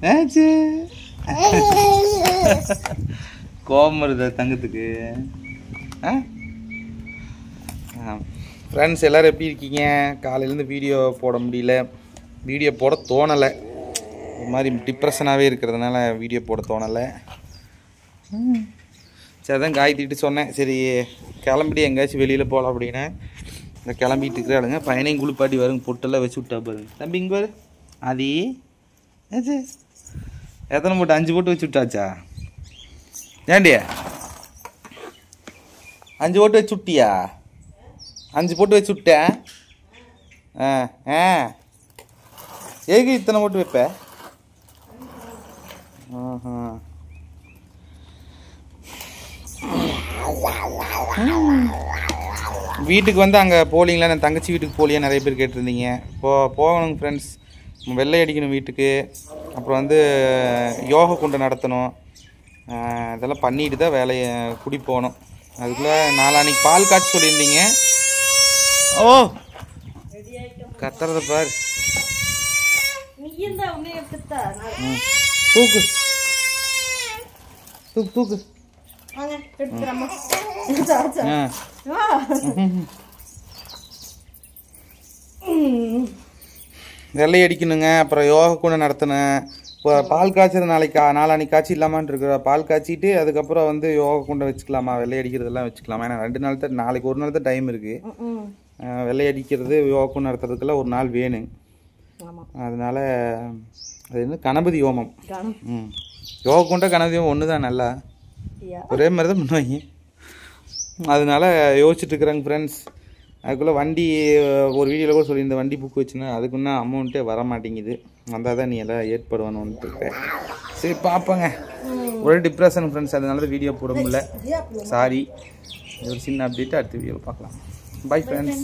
ஆச்சு கோபம் வருதா தங்கத்துக்கு? ஃப்ரெண்ட்ஸ் எல்லோரும் எப்படி இருக்கீங்க? காலையிலேருந்து வீடியோ போட முடியல, வீடியோ போட தோணலை. ஒரு மாதிரி டிப்ரெஷனாகவே இருக்கிறதுனால வீடியோ போட தோணலை. சரி, அதான் காயத்திட்டு சொன்னேன், சரி கிளம்பிட்டு எங்கேயாச்சும் வெளியில் போகலாம் அப்படின்னு. இந்த கிளம்பிட்டு இருக்கிறாளுங்க. பையனையும் குளிப்பாட்டி வருங்க, பொட்டெல்லாம் வச்சு விட்டா பாருங்க. தம்பி இங்கே பாரு. அது எத்தனை போட்டு? 5 போட்டு வச்சு விட்டாச்சா? ஏண்டியா 5 போட்டு வச்சு விட்டியா? 5 போட்டு வச்சு விட்ட? ஏக்கு இத்தனை போட்டு வைப்ப? வீட்டுக்கு வந்து அங்கே போலிங்களா? நான் தங்கச்சி வீட்டுக்கு போலியா நிறைய பேர் கேட்டிருந்தீங்க. போகணுங்க ஃப்ரெண்ட்ஸ். வெள்ளை அடிக்கணும் வீட்டுக்கு. அப்புறம் வந்து யோகா குண்டை நடத்தணும். இதெல்லாம் பண்ணிட்டு தான் வேலையை குடி போகணும். அதுக்குள்ளே நாளான்னைக்கு பால் காய்ச்சி சொல்லியிருந்தீங்க. ஓ கத்துறத பாரு. தூக்கு தூக்கு தூக்கு. வெள்ளை அடிக்கணுங்க. அப்புறம் யோகா கூட நடத்தினேன். இப்போ பால் காய்ச்சது நாளான்னைக்கு காய்ச்சி இல்லாமான் இருக்கிற. பால் காய்ச்சிட்டு அதுக்கப்புறம் வந்து யோகா குண்டை வச்சுக்கலாமா, வெள்ளை அடிக்கிறதெல்லாம் வச்சுக்கலாமா? ஏன்னா 2 நாள் தான், நாளைக்கு ஒரு நாள் தான் டைம் இருக்குது. வெள்ளை அடிக்கிறது யோகா குண்டை நடத்துறதுக்கெல்லாம் ஒரு நாள் வேணும். அதனால அது என்ன கணபதி ஹோமம். யோகா குண்டை கணபதி ஹோமம் ஒன்று தான், நல்லா ஒரே மாதிரி தான் பண்ணுவாங்க. அதனால யோசிச்சுட்டு இருக்கிறாங்க ஃப்ரெண்ட்ஸ். அதுக்குள்ளே வண்டி ஒரு வீடியோவில் கூட சொல்லி, இந்த வண்டி புக் வச்சுன்னா அதுக்கு இன்னும் அமௌண்ட்டே வர மாட்டேங்குது. வந்தால் தான் நீ எல்லாம் ஏற்படுவானுன்ட்டு இருக்கேன். சரி பார்ப்போங்க. ஒரே டிப்ரெஷன் ஃப்ரெண்ட்ஸ், அதனால தான் வீடியோ போட முடியல. சாரி. ஒரு சின்ன அப்டேட் அடுத்த வீடியோவில் பார்க்கலாம். Bye friends.